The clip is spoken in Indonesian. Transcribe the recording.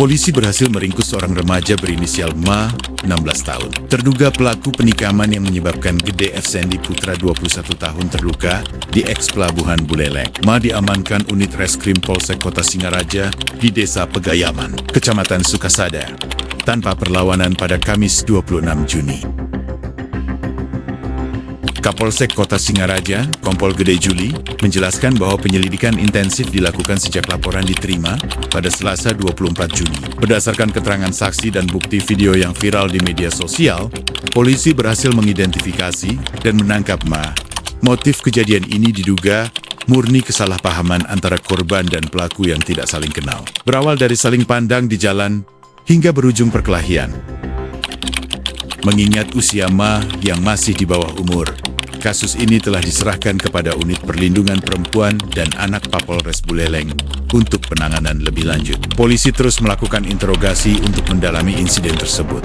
Polisi berhasil meringkus seorang remaja berinisial Ma, 16 tahun. Terduga pelaku penikaman yang menyebabkan Gede F. Sandy Putra 21 tahun terluka di eks Pelabuhan Buleleng. Ma diamankan unit reskrim Polsek Kota Singaraja di Desa Pegayaman, Kecamatan Sukasada, tanpa perlawanan pada Kamis 26 Juni. Kapolsek Kota Singaraja, Kompol Gede Juli, menjelaskan bahwa penyelidikan intensif dilakukan sejak laporan diterima pada Selasa 24 Juni. Berdasarkan keterangan saksi dan bukti video yang viral di media sosial, polisi berhasil mengidentifikasi dan menangkap Ma. Motif kejadian ini diduga murni kesalahpahaman antara korban dan pelaku yang tidak saling kenal. Berawal dari saling pandang di jalan hingga berujung perkelahian. Mengingat usia Ma yang masih di bawah umur, kasus ini telah diserahkan kepada Unit Perlindungan Perempuan dan Anak Mapolres Buleleng untuk penanganan lebih lanjut. Polisi terus melakukan interogasi untuk mendalami insiden tersebut.